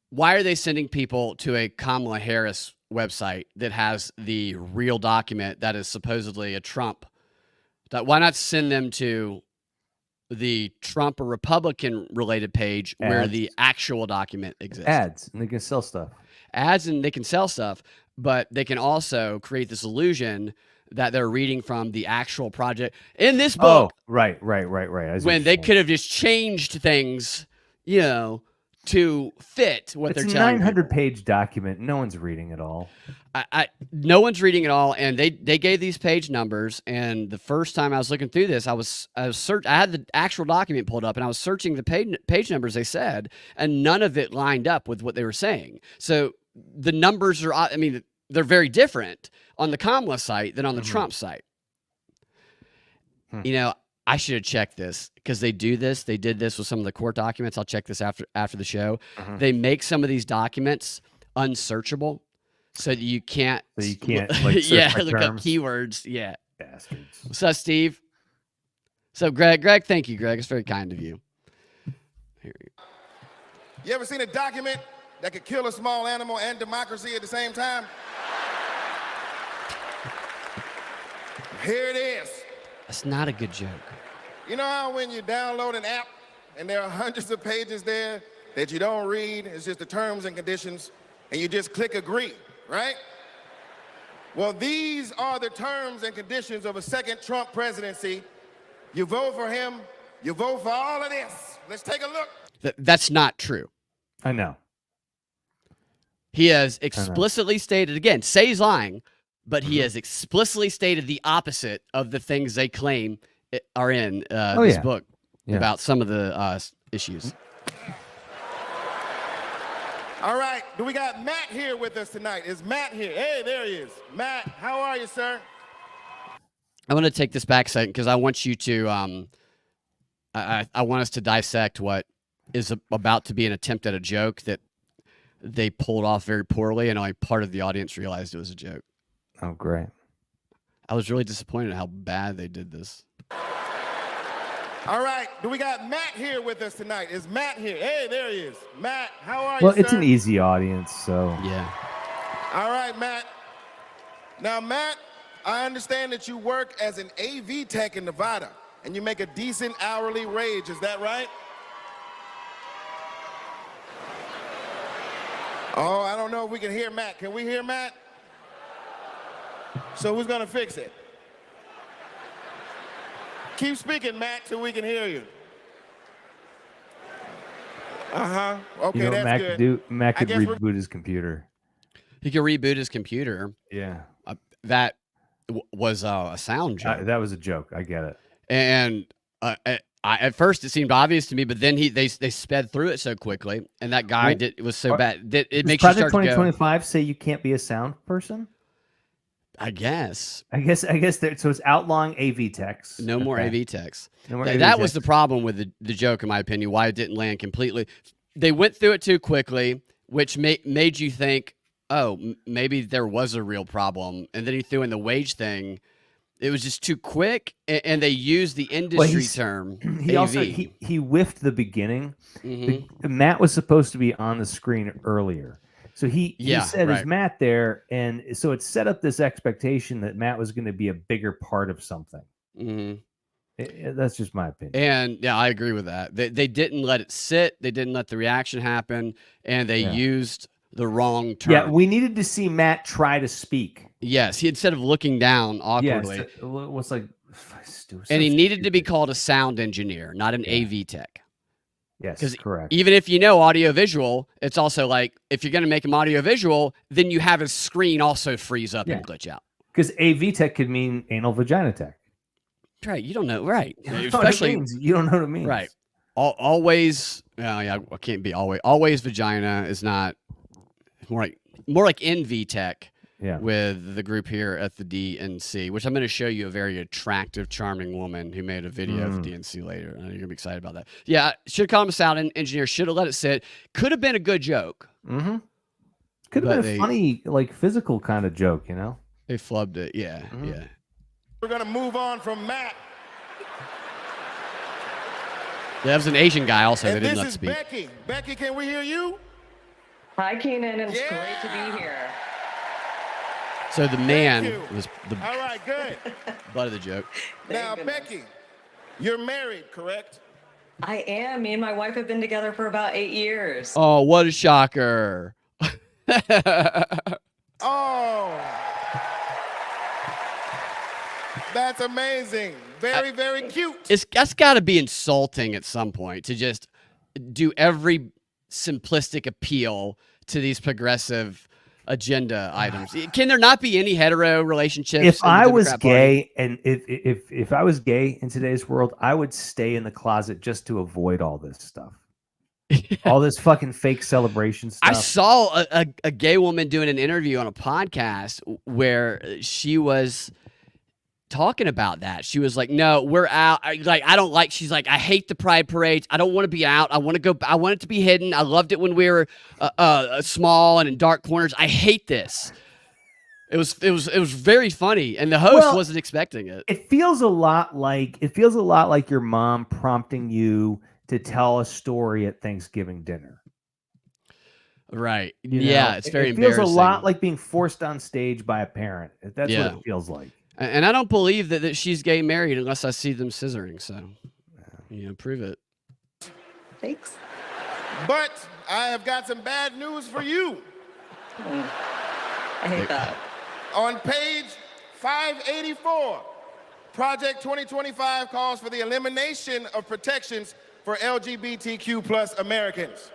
Why are they sending people to a Kamala Harris website that has the real document that is supposedly a Trump? Why not send them to the Trump or Republican related page where the actual document exists? Ads, and they can sell stuff. Ads, and they can sell stuff, but they can also create this illusion that they're reading from the actual project in this book. Oh, right. When they could have just changed things, to fit what they're telling. It's a 900-page document. No one's reading it all. No one's reading it all, and they gave these page numbers. And the first time I was looking through this, I had the actual document pulled up, and I was searching the page numbers they said, and none of it lined up with what they were saying. So the numbers are, they're very different on the Kamala site than on the Trump site. I should have checked this because they do this. They did this with some of the court documents. I'll check this after the show. They make some of these documents unsearchable so that you can't. So you can't search look terms. up keywords. Yeah. Bastards. What's up, Steve? So Greg, thank you, Greg. It's very kind of you. Here we go. You ever seen a document that could kill a small animal and democracy at the same time? Here it is. That's not a good joke. You know how when you download an app and there are hundreds of pages there that you don't read, it's just the terms and conditions, and you just click agree, right? Well, these are the terms and conditions of a second Trump presidency. You vote for him, you vote for all of this. Let's take a look. That's not true. I know. He has explicitly stated, again, say he's lying, but he has explicitly stated the opposite of the things they claim are in this book about some of the issues. All right, do we got Matt here with us tonight? Is Matt here? Hey, there he is. Matt, how are you, sir? I want to take this back a second because I want you to, I want us to dissect what is about to be an attempt at a joke that they pulled off very poorly, and only part of the audience realized it was a joke. Oh, great. I was really disappointed at how bad they did this. All right, do we got Matt here with us tonight? Is Matt here? Hey, there he is. Matt, how are you, Well, it's sir? an easy audience, so. Yeah. All right, Matt. Now, Matt, I understand that you work as an AV tech in Nevada, and you make a decent hourly wage. Is that right? Oh, I don't know if we can hear Matt. Can we hear Matt? So who's gonna fix it? Keep speaking, Matt, till we can hear you. Uh-huh. Okay, You know what that's Mac good. could do? Mac I could guess we're- reboot his computer. He could reboot his computer. Yeah. That was a sound joke. That was a joke. I get it. And at first it seemed obvious to me, but then they sped through it so quickly, and that guy was so bad that it Does makes you Project start to go. 2025 say you can't be a sound person? I guess I guess so it's outlawing AV techs. no more Okay. AV techs. No more That, AV that was the techs. problem with the joke, in my opinion. Why it didn't land completely. They went through it too quickly, which made you think, oh, maybe there was a real problem. And then he threw in the wage thing. It was just too quick, and they used the industry term. He AV. also he whiffed the beginning. Mhm. Matt was supposed to be on the screen earlier. So he said, right. is Matt there? And so it set up this expectation that Matt was going to be a bigger part of something. Mhm. That's just my opinion. And yeah, I agree with that. They didn't let it sit. They didn't let the reaction happen, and they used the wrong term. Yeah, we needed to see Matt try to speak. Yes, he instead of looking down awkwardly, Yes, it was like, and he needed to be called a sound engineer, not an AV tech. Yes, 'Cause correct. Even if you know audio visual, it's also like if you're going to make him audio visual, then you have his screen also freeze up and glitch out. Because AV tech could mean anal vagina tech. Right? You don't know, right? You don't know what it Especially means. You don't know what it means. right. Always. Yeah, I can't be always. Always vagina is not more like NV tech. Yeah. With the group here at the DNC, which I'm going to show you a very attractive, charming woman who made a video of the DNC later. I know you're going to be excited about that. Yeah, should have called him a sound engineer. Should have let it sit. Could have been a good joke. Mm-hmm. Could have been a funny, like physical kind of joke, you know? They flubbed it. Yeah, yeah. We're gonna move on from Matt. That was an Asian guy also. They And didn't this let is speak. Becky. Becky, can we hear you? Hi, Keenan. It's Yeah. great to be here. So the man you. was the All right, good. butt of the joke. Now, goodness. Becky, you're married, correct? I am. Me and my wife have been together for about 8 years. Oh, what a shocker. Oh, that's amazing. Very, very cute. That's got to be insulting at some point to just do every simplistic appeal to these progressive agenda items. Can there not be any hetero relationships? If in the I was Democrat Party? gay, and if I was gay in today's world, I would stay in the closet just to avoid all this stuff. All this fucking fake celebration stuff. I saw a gay woman doing an interview on a podcast where she was talking about that. She was like, "No, we're out. I don't like." She's like, "I hate the Pride parades. I don't want to be out. I want to go. I want it to be hidden. I loved it when we were small and in dark corners. I hate this." It was very funny, and the host wasn't expecting it. It feels a lot like your mom prompting you to tell a story at Thanksgiving dinner. Right? You know? Yeah, it's very It feels embarrassing. a lot like being forced on stage by a parent. That's Yeah. what it feels like. And I don't believe that she's gay married unless I see them scissoring. So, prove it. Thanks. But I have got some bad news for you. I hate that. On page 584, Project 2025 calls for the elimination of protections for LGBTQ plus Americans.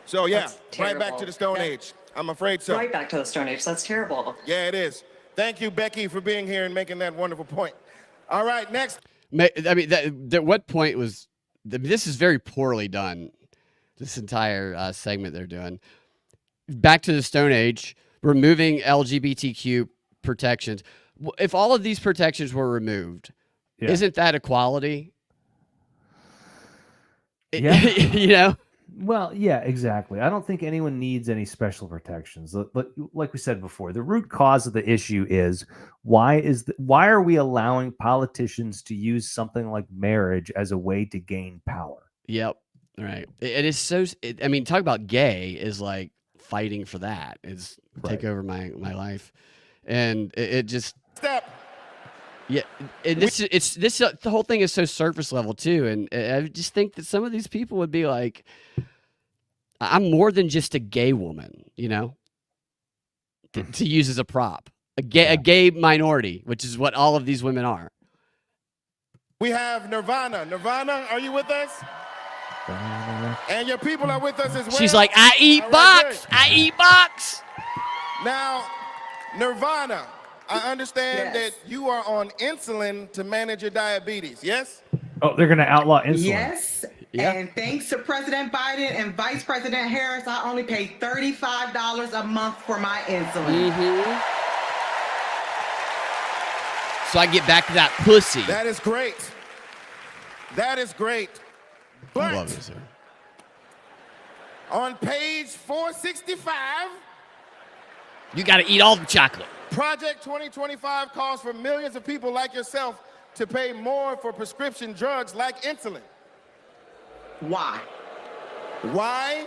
So yeah, That's right back to terrible. the Stone Yeah. Age. I'm afraid so. Right back to the Stone Age. That's terrible. Yeah, it is. Thank you, Becky, for being here and making that wonderful point. All right, next. I mean, what point was this is very poorly done. This entire segment they're doing. Back to the Stone Age, removing LGBTQ protections. If all of these protections were removed, isn't that equality? Yeah. Well, yeah, exactly. I don't think anyone needs any special protections. But like we said before, the root cause of the issue is why are we allowing politicians to use something like marriage as a way to gain power? Yep. Right. It is so. I mean, talk about gay is like fighting for that. Is take Right. over my life, and it just Step. yeah. And the whole thing is so surface level too, and I just think that some of these people would be like, I'm more than just a gay woman, you know, to use as a prop. A gay minority, which is what all of these women are. We have Nirvana. Nirvana, are you with us? And your people are with us as well. She's like, I eat All right, box. I eat box. Now, Nirvana, I understand Yes. that you are on insulin to manage your diabetes, yes? Oh, they're going to outlaw insulin. Yes. Yeah. And thanks to President Biden and Vice President Harris, I only pay $35 a month for my insulin. So I get back to that pussy. That is great. That is great. Love But it, sir. on page 465, You got to eat all the chocolate. Project 2025 calls for millions of people like yourself to pay more for prescription drugs like insulin. Why? Why?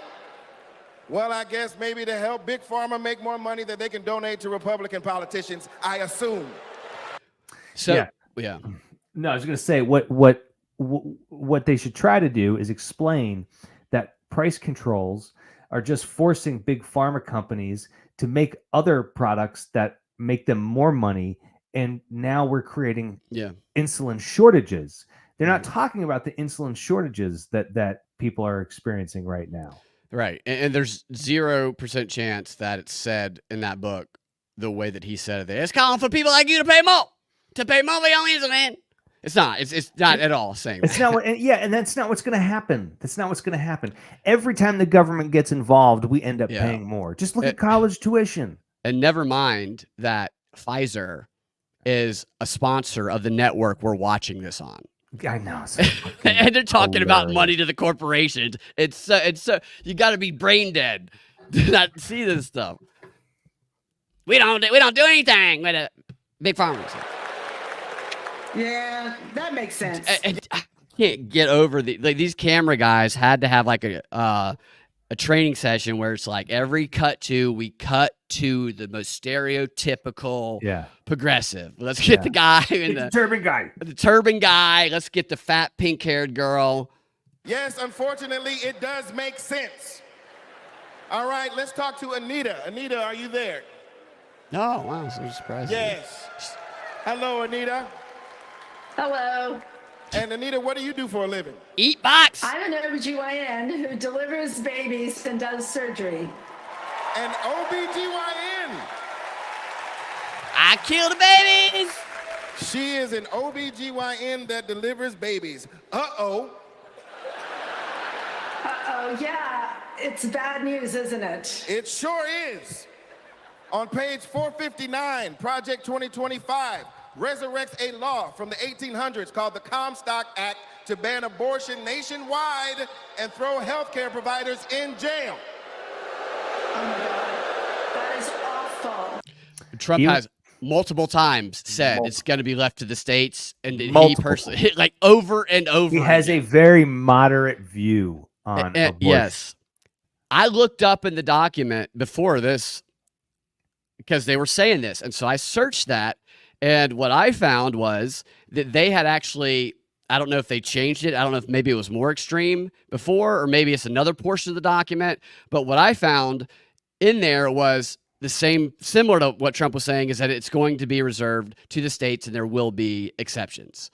Well, I guess maybe to help Big Pharma make more money that they can donate to Republican politicians, I assume. So yeah. No, I was going to say what they should try to do is explain that price controls are just forcing big pharma companies to make other products that make them more money, and now we're creating insulin shortages. They're not talking about the insulin shortages that people are experiencing right now. Right. And there's 0% chance that it's said in that book the way that he said it there. It's calling for people like you to pay more for your insulin. It's not. It's not at all saying that. It's not what, and that's not what's going to happen. That's not what's going to happen. Every time the government gets involved, we end up paying more. Just look at college tuition. And never mind that Pfizer is a sponsor of the network we're watching this on. I know. And they're talking about money to the corporations. It's so you got to be brain dead to not see this stuff. We don't do anything with a big pharma. Yeah, that makes sense. I can't get over these camera guys had to have like a training session where it's like every we cut to the most stereotypical progressive. Let's get the guy in the turban guy. The turban guy. Let's get the fat pink-haired girl. Yes, unfortunately, it does make sense. All right, let's talk to Anita. Anita, are you there? Oh, wow, so surprising. Yes. Hello, Anita. Hello. And Anita, what do you do for a living? Eat box. I'm an OBGYN who delivers babies and does surgery. An OBGYN. I kill the babies. She is an OBGYN that delivers babies. Uh-oh. Uh-oh, yeah. It's bad news, isn't it? It sure is. On page 459, Project 2025 resurrects a law from the 1800s called the Comstock Act to ban abortion nationwide and throw healthcare providers in jail. Oh my God. That is awful. Trump has multiple times said it's going to be left to the states, and he personally, like over and over. He has a very moderate view on abortion. Yes. I looked up in the document before this because they were saying this, and so I searched that. And what I found was that they had actually, I don't know if they changed it. I don't know if maybe it was more extreme before, or maybe it's another portion of the document. But what I found in there was the same, similar to what Trump was saying, is that it's going to be reserved to the states and there will be exceptions.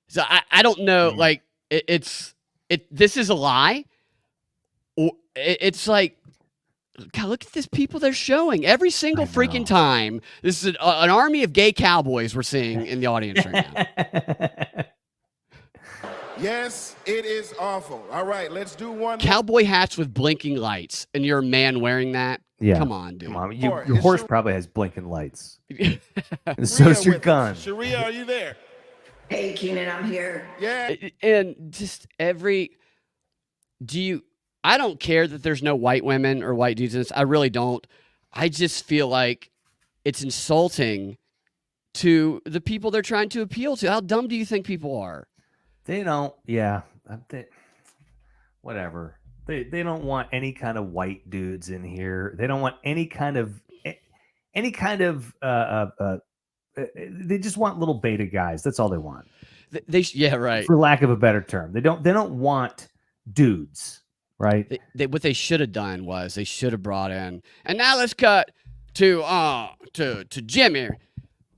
So I don't know, like this is a lie. Or it's like, God, look at these people they're showing every single freaking time. This is an army of gay cowboys we're seeing in the audience right now. Yes, it is awful. All right, let's do one. Cowboy hats with blinking lights, and you're a man wearing that? Yeah. Come on, dude. Come on. Your horse probably has blinking lights. And Sharia so's your with gun. us. Sharia, are you there? Hey, Keenan, I'm here. Yeah. And just I don't care that there's no white women or white dudes in this. I really don't. I just feel like it's insulting to the people they're trying to appeal to. How dumb do you think people are? They don't. Yeah. Whatever. They don't want any kind of white dudes in here. They don't want any kind of. They just want little beta guys. That's all they want. Yeah, right. For lack of a better term, they don't want dudes, right? What they should have done was they should have brought in. And now let's cut to Jimmy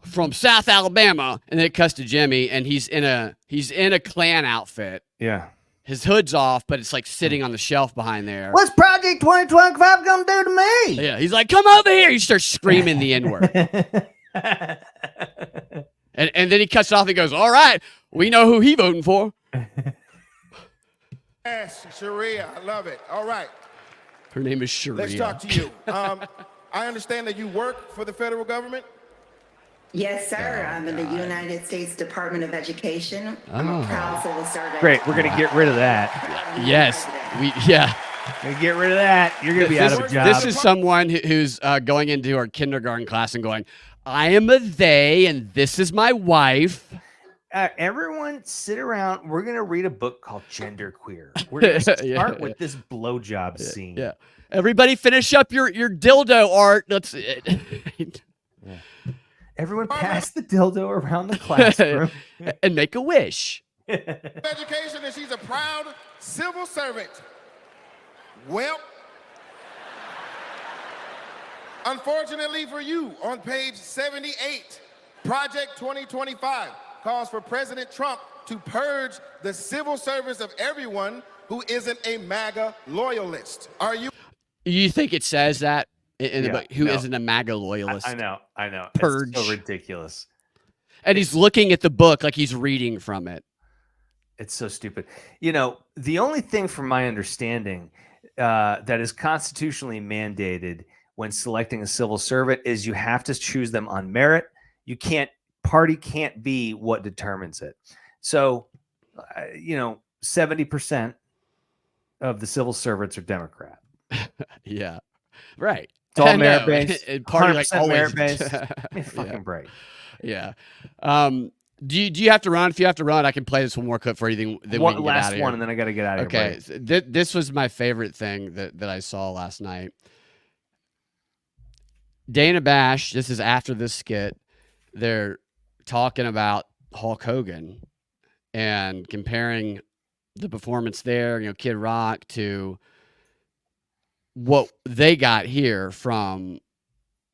from South Alabama, and then it cuts to Jimmy, and he's in a Klan outfit. Yeah. His hood's off, but it's like sitting on the shelf behind there. What's Project 2025 gonna do to me? Yeah, he's like, come over here. He starts screaming the N-word. and then he cuts it off and goes, all right, we know who he voting for. Yes, Sharia, I love it. All right, Her name is Sharia. let's talk to you. I understand that you work for the federal government. Yes, sir. I'm in the United States Department of Education. I'm a proud civil servant. Great, we're gonna get rid of that. Yes, Gonna get rid of that. You're gonna be out of a job. This is someone who's going into our kindergarten class and going, I am a they, and this is my wife. Everyone sit around. We're going to read a book called Genderqueer. We're going to start with this blowjob scene. Yeah. Everybody finish up your dildo art. That's it. Everyone pass the dildo around the classroom. And make a wish. Education, and she's a proud civil servant. Well, unfortunately for you, on page 78, Project 2025 calls for President Trump to purge the civil service of everyone who isn't a MAGA loyalist. Are you? You think it says that in the book? Who isn't a MAGA loyalist? I know. Purge. It's so ridiculous. And he's looking at the book like he's reading from it. It's so stupid. You know, the only thing from my understanding that is constitutionally mandated when selecting a civil servant is you have to choose them on merit. Party can't be what determines it. So, 70% of the civil servants are Democrat. Yeah, right. It's all merit based. Party like always merit based. Fucking break. Yeah. Do you have to run? If you have to run, I can play this one more clip for you. Then we can get out of here. And then I got to get out of here. Okay. So this was my favorite thing that I saw last night. Dana Bash. This is after this skit. They're talking about Hulk Hogan and comparing the performance there, Kid Rock, to what they got here from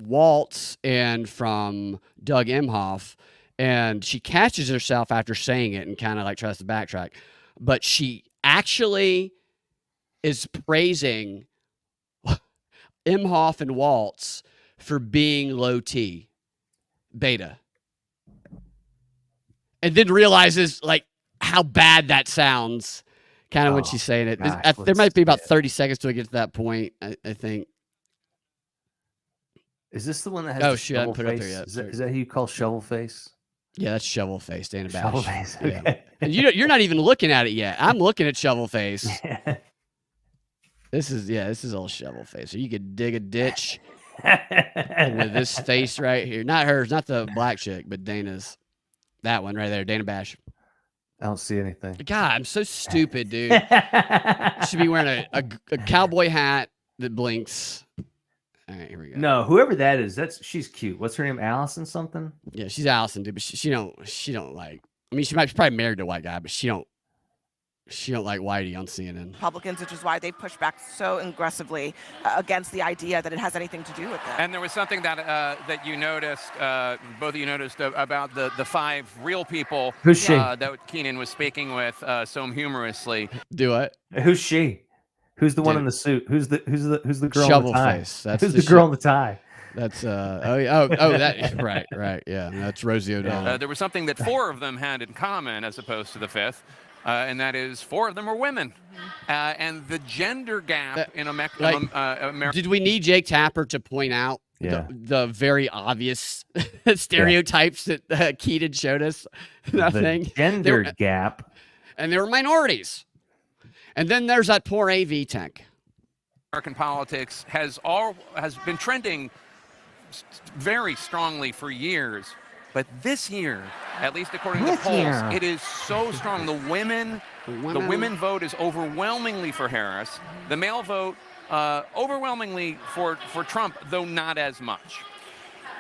Waltz and from Doug Emhoff. And she catches herself after saying it and kind of like tries to backtrack. But she actually is praising Emhoff and Waltz for being low T, beta. And then realizes like how bad that sounds kind of when she's saying it. Gosh, There might be about 30 seconds till we get to that point, I think. Is this the one that has the shit, I shovel didn't put it up face? there yet. Is that who you call shovel face? Yeah, that's Shovel Face, Dana Bash. Shovel face. Okay. Yeah. And you're not even looking at it yet. I'm looking at Shovel Face. This is old Shovel Face. So you could dig a ditch with this face right here. Not hers, not the black chick, but Dana's. That one right there, Dana Bash. I don't see anything. God, I'm so stupid, dude. Should be wearing a cowboy hat that blinks. All right, here we go. No, whoever that is, she's cute. What's her name? Allison something? Yeah, she's Allison, dude, but she don't like. I mean, she's probably married to a white guy, but she don't like Whitey on CNN. Republicans, which is why they push back so aggressively against the idea that it has anything to do with it. And there was something that that you noticed, both of you noticed, about the 5 real people. Who's she? That Keenan was speaking with so humorously. Do what? Who's she? Who's the one in the suit? Who's the girl Shovel in the tie? Face. That's who's the girl in the tie? That's that right. Yeah, that's Rosie O'Donnell. There was something that 4 of them had in common as opposed to the 5th. And that is 4 of them are women. And the gender gap in America. Did we need Jake Tapper to point out the very obvious stereotypes that Keaton showed us? Nothing. The gender gap. And they were minorities. And then there's that poor AV tech. American politics has been trending very strongly for years, but this year, at least according to polls, it is so strong. The women vote is overwhelmingly for Harris. The male vote overwhelmingly for Trump, though not as much.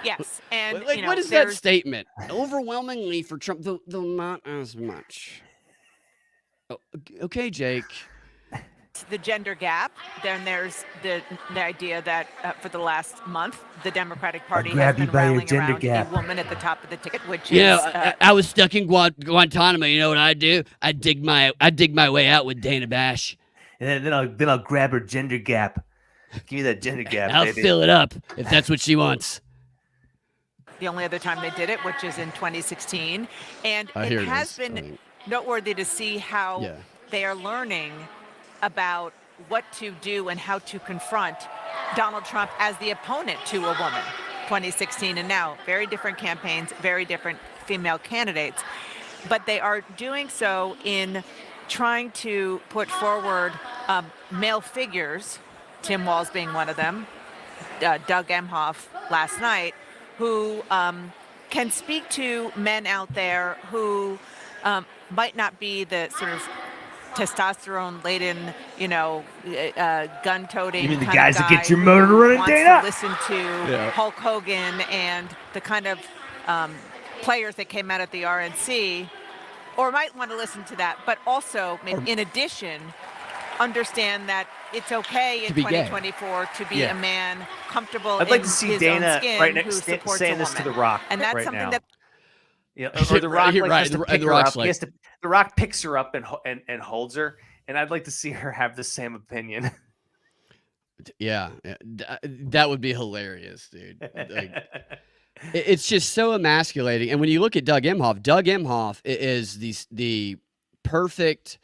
Yes, and what is that statement? Overwhelmingly for Trump, though not as much. Oh, okay, Jake. The gender gap. Then there's the idea that for the last month, the Democratic Party has been rallying around a woman at the top of the ticket, which is. I was stuck in Guantanamo. You know what I do? I dig my way out with Dana Bash. And then I'll grab her gender gap. Give me that gender gap. I'll baby. fill it up if that's what she wants. The only other time they did it, which is in 2016, and it has been noteworthy to see how they are learning about what to do and how to confront Donald Trump as the opponent to a woman. 2016 and now, very different campaigns, very different female candidates, but they are doing so in trying to put forward male figures, Tim Walz being one of them, Doug Emhoff last night, who can speak to men out there who might not be the sort of testosterone-laden, gun-toting. You mean the kind guys of that guy get your motor running, wants Dana? to listen to Hulk Hogan and the kind of players that came out at the RNC, or might want to listen to that, but also, in addition, understand that it's okay in 2024 to be a man comfortable. I'd like in to see his Dana own skin right who next supports saying a this to woman. The Rock, and that's right something now. that. Yeah, or The Rock has to pick her up. Like, The Rock picks her up and holds her, and I'd like to see her have the same opinion. Yeah, that would be hilarious, dude. Like, it's just so emasculating. And when you look at Doug Emhoff is the perfect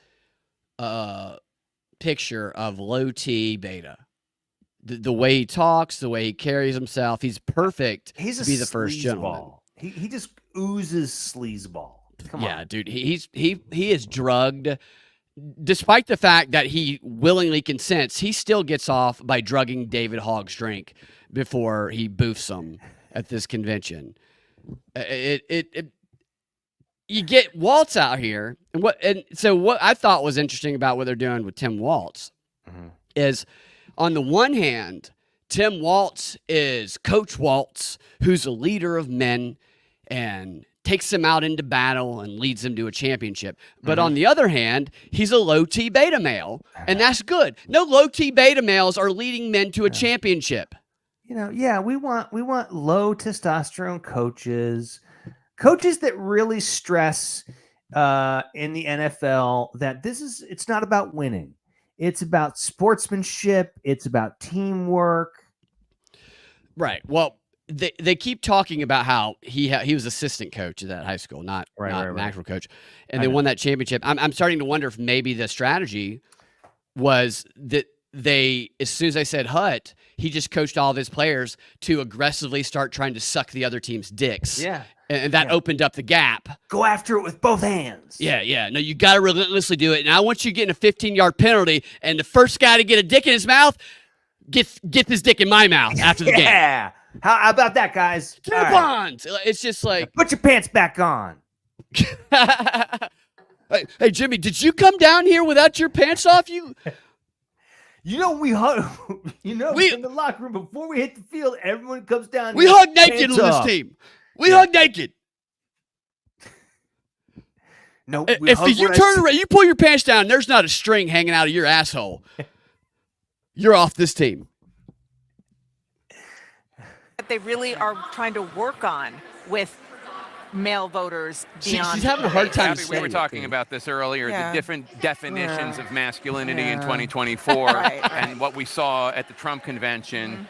picture of low T beta. The way he talks, the way he carries himself, he's perfect to be the first gentleman. He just oozes sleazeball. Come on. Dude, he is drugged. Despite the fact that he willingly consents, he still gets off by drugging David Hogg's drink before he boofs him at this convention. You get Waltz out here, and so what I thought was interesting about what they're doing with Tim Waltz is, on the one hand, Tim Waltz is Coach Waltz, who's a leader of men and takes them out into battle and leads them to a championship. But on the other hand, he's a low T beta male, and that's good. No low T beta males are leading men to a championship. We want low testosterone coaches that really stress in the NFL that it's not about winning. It's about sportsmanship. It's about teamwork. Right. Well, they keep talking about how he was assistant coach at that high school, not an actual coach, and they won that championship. I'm starting to wonder if maybe the strategy was that as soon as I said Hut, he just coached all of his players to aggressively start trying to suck the other team's dicks. Yeah. And that opened up the gap. Go after it with both hands. Yeah. No, you got to relentlessly do it. And I want you getting a 15-yard penalty, and the first guy to get a dick in his mouth get this dick in my mouth after the game. Yeah. How about that, guys? Coupons. Right. It's just like, put your pants back on. Hey, Jimmy, did you come down here without your pants off? We in the locker room before we hit the field, everyone comes down. We hug naked on this team. We hug naked. No, if you turn around, you pull your pants down, there's not a string hanging out of your asshole. You're off this team. They really are trying to work on with male voters beyond. She's having a hard time. We were talking about this earlier, the different definitions of masculinity in 2024, and what we saw at the Trump convention,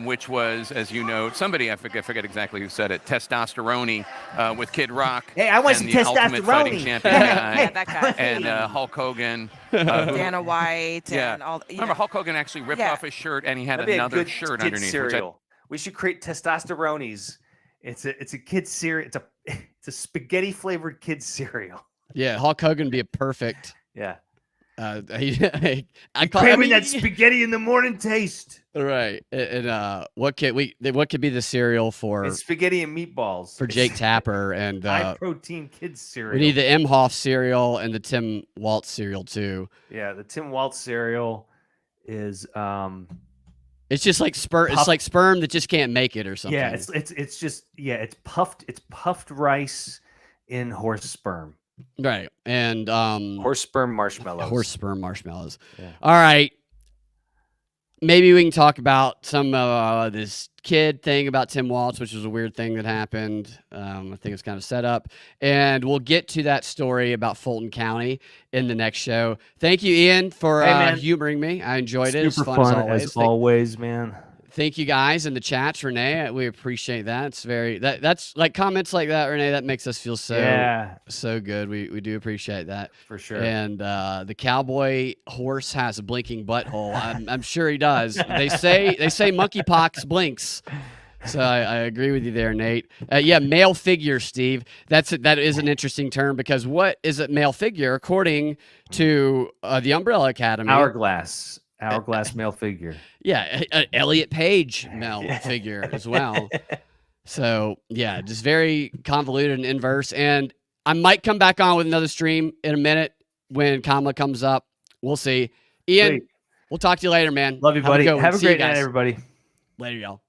which was, as you know, somebody, I forget exactly who said it, testosterone with Kid Rock. Hey, I want some the Ultimate Fighting testosterone. Champion guy, Yeah, that guy. and Hulk Hogan. Dana White. And all. Remember, Hulk Hogan actually ripped off his shirt, and he had another shirt underneath. Cereal. We should create testosteronies. It's a kid cereal. It's a spaghetti flavored kid cereal. Yeah, Hulk Hogan would be a perfect. Yeah. I craving that spaghetti in the morning taste. Right. And what could be the cereal for? It's spaghetti and meatballs for Jake Tapper and high protein kids cereal. We need the Imhoff cereal and the Tim Waltz cereal too. Yeah, the Tim Waltz cereal is it's just like sperm. It's like sperm that just can't make it or something. Yeah, it's just it's puffed rice in horse sperm. Right. And horse sperm marshmallows. Yeah. All right. Maybe we can talk about some this kid thing about Tim Waltz, which was a weird thing that happened. I think it's kind of set up. And we'll get to that story about Fulton County in the next show. Thank you, Ian, for humoring me. I enjoyed it. Super fun as always, man. Thank you guys in the chats, Renee. We appreciate that. It's that's like comments like that, Renee. That makes us feel so good. We do appreciate that for sure. And the cowboy horse has a blinking butthole. I'm sure he does. They say monkeypox blinks. So I agree with you there, Nate. Male figure, Steve. That is an interesting term because what is a male figure according to the Umbrella Academy? Hourglass male figure. Yeah, Elliot Page male figure as well. So yeah, just very convoluted and inverse. And I might come back on with another stream in a minute when Kamala comes up. We'll see. Ian, we'll talk to you later, man. Love you, buddy. Have a great night, everybody. Later, y'all.